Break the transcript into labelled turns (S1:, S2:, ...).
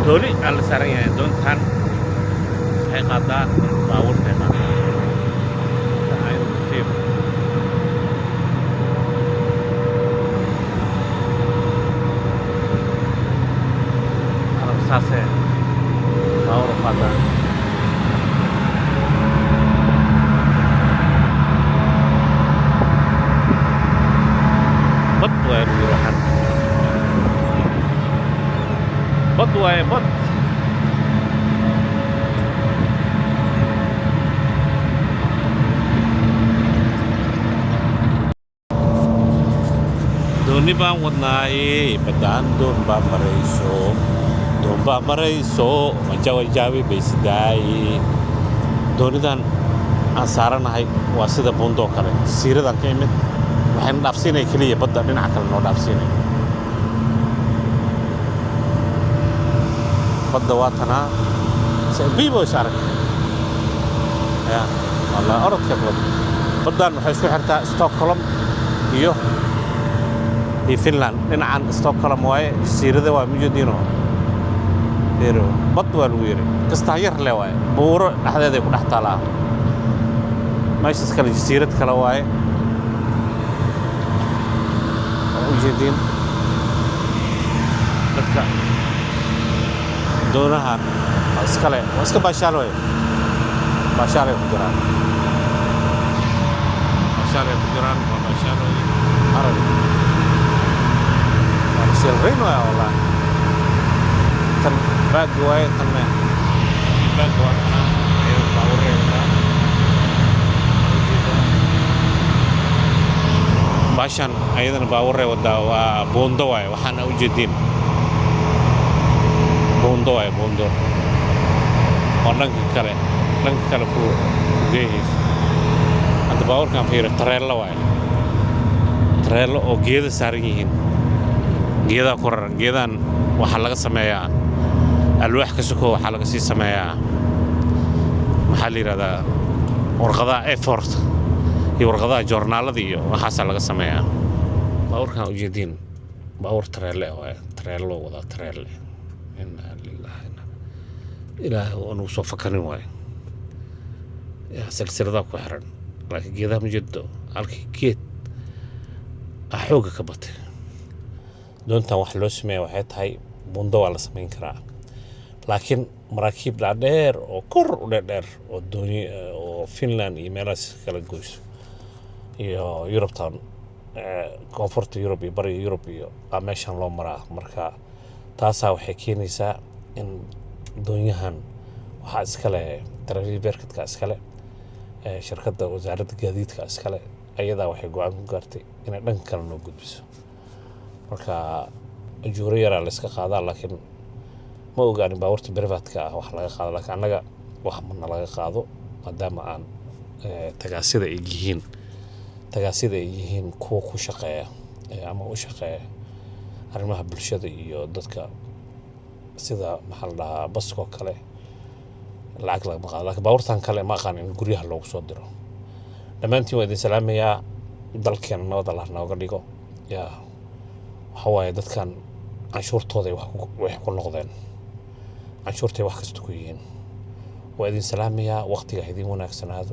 S1: دوني على سريع دون تان هاي قادا باور تان هاي سيف على مسافة باور قادا بط وين يروحن بط وين بط دوني بان ودناي بدان دون با مريسو دون با مريسو مجاوي جاوي بيسداي دوني دان aan saaranahay waa sida buundo kale siiradan ka imid waxaan dhaafsiinay kaliya badda dhinaca kale noo dhaafsiinay badda waa tanaa biibo saaran ya walaa orodka baddan waxay isku xirtaa Stockholm iyo Finland dhinacan Stockholm waaye siirada waa mujadiino pero bad waa lagu yiri kasta yar le waaye buuro dhaxdeeda ku dhax taalaa ماشي كلا جزيرة كلا واي وجدين لك دونها اسكالي واسك باشالوي باشالوي بجران باشالوي بجران وباشالوي عربي باشال رينو يا والله تن باق واي تن باق واي ايو باوري باشان أيضاً باورة ودا وبوندواي وحنا وجدين بوندواي بوندور ونلقي كله كله جيهز عند باور كان فيه تريلا واي تريلا أو جيدا ساريين جيدا كورر جيدا وحلقة سمايا الواح كسكو وحلقة سي سمايا محلي هذا ورقضاء إفورت يورقضاء جورنال ذي وحصل لك سمايا باور كانوا جديد باور تريلا واي تريلا وذا تريلا إنا لله إله ونوصل فكرني واي يا سلسلة ذاك وحرن لكن جذا من جده على كيت أحوجك كبت دون توحلو سمايا واحد هاي بندو على سمين كرا لكن مراكب لادير وكر ولادير والدنيا وفنلان يمارس كلا جوش يوروب تاون koonfurta Yurub iyo bariga Yurub iyo meeshan loo maraa marka taasa waxay keenaysaa in doonyahan waxa iska leh Travelbergka iska leh shirkadda wasaaradda gaadiidka iska leh ayada waxay go'aan ku gaartay inay dhan kale noo gudbiso marka ajuuro yar la iska qaadaa laakiin ma ogaan baawarta privatka ah wax laga qaado laakiin anaga wax ma laga qaado maadaama aan tagaasida ay yihiin tagaasida ay yihiin kuwa ku shaqeeya ama u shaqeeya arrimaha bulshada iyo dadka sida maxal dhaha basko kale lacag laga qaado laakiin baawartan kale ma aqaan in guryaha loogu soo diro dhamaantiin waa idin salaamayaa dalkeena nabad Allah nooga dhigo yaa waxa waaye dadkan canshuurtooda wax ku noqdeen canshuurtay wax kasta ku yihiin waa idin salaamayaa waqtiga idin wanaagsanaado